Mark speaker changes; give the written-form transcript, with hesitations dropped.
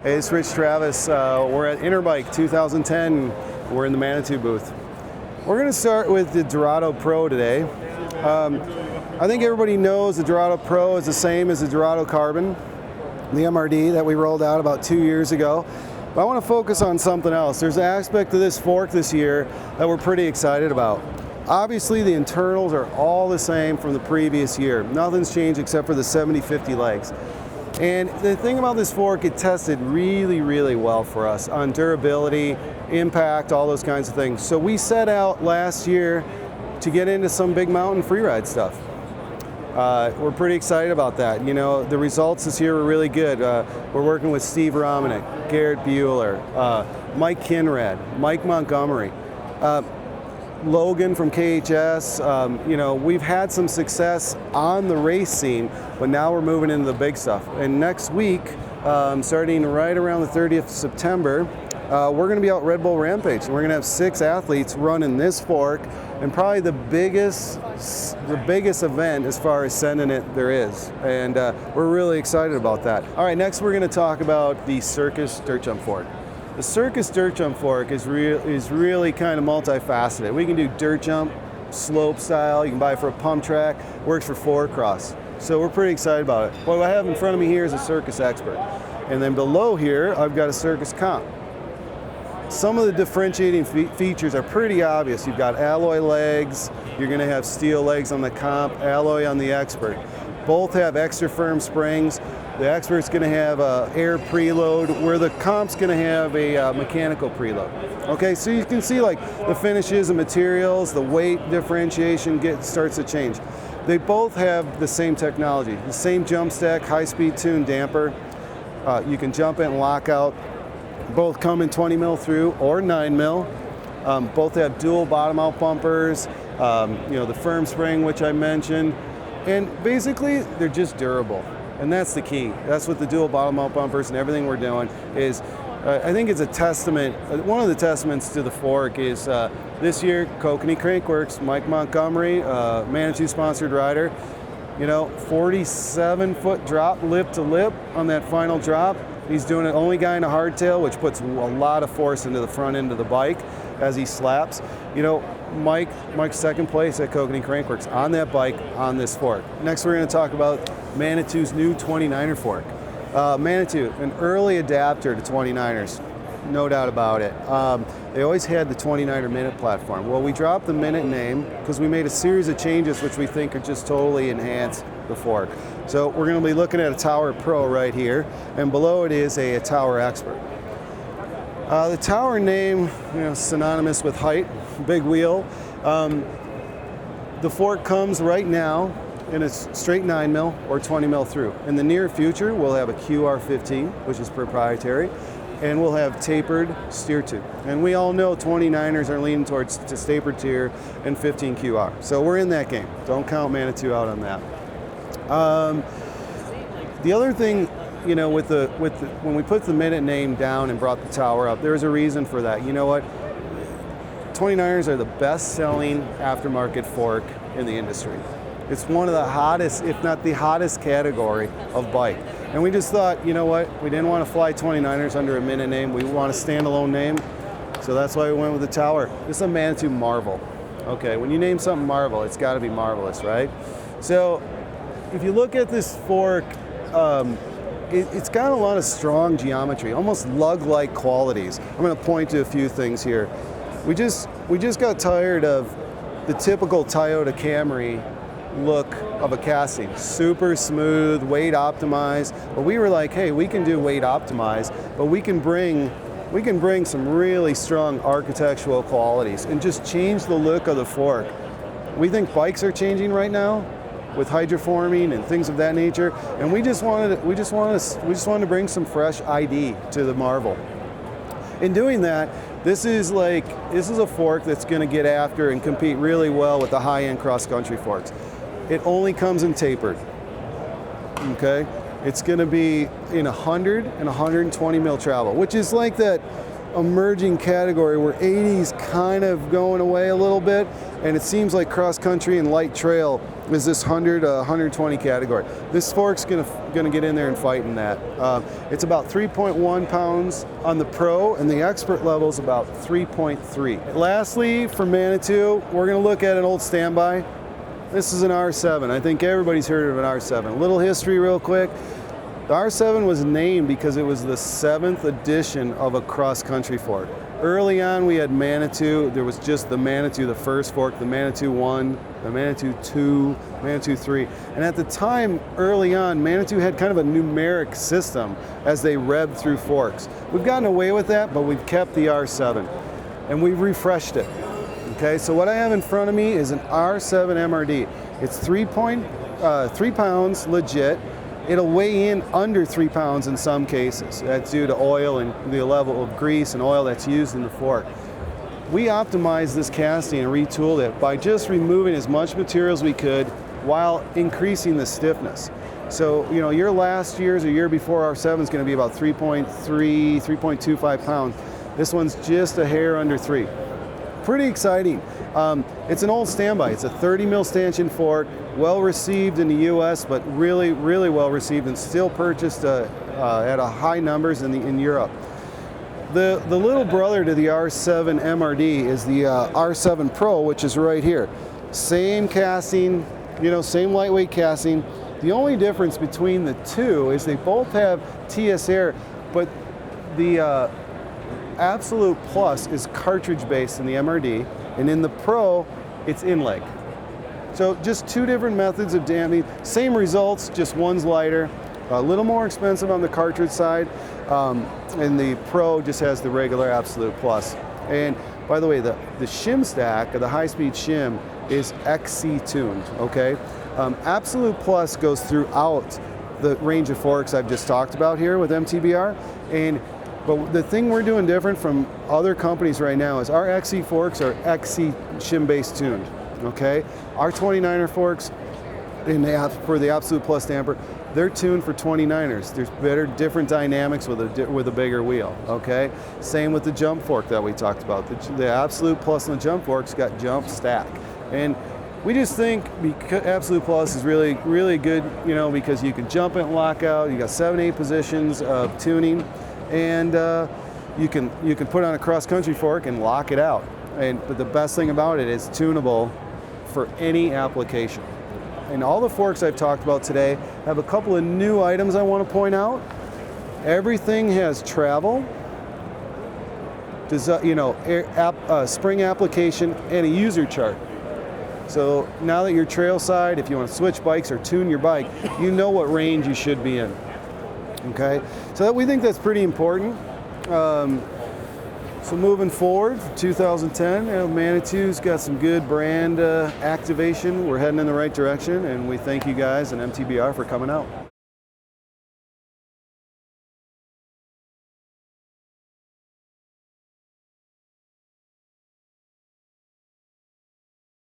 Speaker 1: Hey, it's Rich Travis. We're at Interbike 2010. We're in the Manitou booth. We're going to start with the Dorado Pro today. I think everybody knows the Dorado Pro is the same as the Dorado Carbon, the MRD that we rolled out about 2 years ago. But I want to focus on something else. There's an aspect of this fork this year that we're pretty excited about. Obviously, the internals are all the same from the previous year. Nothing's changed except for the 70/50 legs. And the thing about this fork, it tested really, really well for us on durability, impact, all those kinds of things. So we set out last year to get into some big mountain freeride stuff. We're pretty excited about that. You know, the results this year were really good. We're working with Steve Romanek, Garrett Bueller, Mike Kinrad, Mike Montgomery, Logan from KHS. You know, we've had some success on the race scene, but now we're moving into the big stuff. And next week, starting right around the 30th of September, we're going to be out Red Bull Rampage. And we're going to have 6 athletes running this fork, and probably the biggest event as far as sending it there is. And we're really excited about that. All right, next we're going to talk about the Circus dirt jump fork. The Circus dirt jump fork is really kind of multifaceted. We can do dirt jump, slope style. You can buy it for a pump track. Works for 4-cross. So we're pretty excited about it. What I have in front of me here is a Circus Expert. And then below here, I've got a Circus Comp. Some of the differentiating features are pretty obvious. You've got alloy legs. You're going to have steel legs on the Comp, alloy on the Expert. Both have extra firm springs. The Expert's going to have a air preload, where the Comp's going to have a mechanical preload. Okay, so you can see like the finishes and materials, the weight differentiation starts to change. They both have the same technology, the same jump stack, high-speed tune damper. You can jump in and lock out. Both come in 20 mil through or 9 mil. Both have dual bottom-out bumpers. You know, the firm spring, which I mentioned, and basically they're just durable. And that's the key. That's what the dual bottom-out bumpers and everything we're doing is. I think it's a testament. One of the testaments to the fork is this year, Kokanee Crankworks, Mike Montgomery, Manitou sponsored rider. You know, 47-foot drop lip to lip on that final drop. He's doing it, only guy in a hardtail, which puts a lot of force into the front end of the bike as he slaps. You know, Mike's second place at Kokanee Crankworks on that bike on this fork. Next, we're going to talk about Manitou's new 29er fork. Manitou, an early adapter to 29ers, no doubt about it. They always had the 29er Minute platform. Well, we dropped the Minute name because we made a series of changes which we think are just totally enhance the fork. So we're going to be looking at a Tower Pro right here, and below it is a Tower Expert. The Tower name, you know, synonymous with height, big wheel. The fork comes right now in a straight 9 mil or 20 mil through. In the near future, we'll have a QR15, which is proprietary, and we'll have tapered steer tube. And we all know 29ers are leaning towards tapered tier and 15 QR. So we're in that game. Don't count Manitou out on that. The other thing, you know, when we put the Minute name down and brought the Tower up, there's a reason for that. You know what? 29ers are the best-selling aftermarket fork in the industry. It's one of the hottest, if not the hottest category of bike. And we just thought, you know what? We didn't want to fly 29ers under a Minute name. We want a standalone name. So that's why we went with the Tower. This is a Manitou Marvel. Okay, when you name something Marvel, it's got to be marvelous, right? So if you look at this fork, it's got a lot of strong geometry, almost lug-like qualities. I'm going to point to a few things here. We just got tired of the typical Toyota Camry look of a casting. Super smooth, weight optimized. But we were like, hey, we can do weight optimized, but we can bring some really strong architectural qualities and just change the look of the fork. We think bikes are changing right now with hydroforming and things of that nature, and we just wanted to bring some fresh ID to the Marvel. In doing that, this is a fork that's going to get after and compete really well with the high-end cross-country forks. It only comes in tapered. Okay, it's going to be in 100 and 120 mil travel, which is like that emerging category where 80's kind of going away a little bit, and it seems like cross country and light trail is this 100 to 120 category. This fork's gonna get in there and fight in that. It's about 3.1 pounds on the pro, and the expert level is about 3.3. Lastly, for Manitou, we're gonna look at an old standby. This is an R7. I think everybody's heard of an R7. A little history real quick. The R7 was named because it was the 7th edition of a cross-country fork. Early on we had Manitou. There was just the Manitou, the first fork, the Manitou 1, the Manitou 2, Manitou 3. And at the time, early on, Manitou had kind of a numeric system as they revved through forks. We've gotten away with that, but we've kept the R7. And we've refreshed it. Okay, so what I have in front of me is an R7 MRD. It's 3 pounds legit. It'll weigh in under 3 pounds in some cases. That's due to oil and the level of grease and oil that's used in the fork. We optimized this casting and retooled it by just removing as much material as we could while increasing the stiffness. So, you know, your last year's or year before R7 is going to be about 3.3, 3.25 pounds. This one's just a hair under 3. Pretty exciting. It's an old standby. It's a 30 mil stanchion fork, well received in the US, but really, really well received and still purchased at a high numbers in Europe. The little brother to the R7 MRD is the R7 Pro, which is right here. Same casting, you know, same lightweight casting. The only difference between the two is they both have TS air, but the Absolute Plus is cartridge based in the MRD, and in the Pro, it's in-leg. So just two different methods of damping, same results, just one's lighter, a little more expensive on the cartridge side, and the Pro just has the regular Absolute Plus. And by the way, the shim stack, the high-speed shim, is XC tuned, okay? Absolute Plus goes throughout the range of forks I've just talked about here with MTBR, but the thing we're doing different from other companies right now is our XC forks are XC shim base tuned, okay? Our 29er forks for the Absolute Plus damper, they're tuned for 29ers. There's better, different dynamics with a bigger wheel, okay? Same with the jump fork that we talked about. The Absolute Plus and the jump forks got jump stack. And we just think because Absolute Plus is really, really good, you know, because you can jump it and lock out. You got 7-8 positions of tuning. And you can put on a cross-country fork and lock it out. But the best thing about it is tunable for any application. And all the forks I've talked about today have a couple of new items I want to point out. Everything has travel, spring application, and a user chart. So now that you're trailside, if you want to switch bikes or tune your bike, you know what range you should be in. Okay, so we think that's pretty important. So moving forward, 2010, Manitou's got some good brand activation. We're heading in the right direction, and we thank you guys and MTBR for coming out.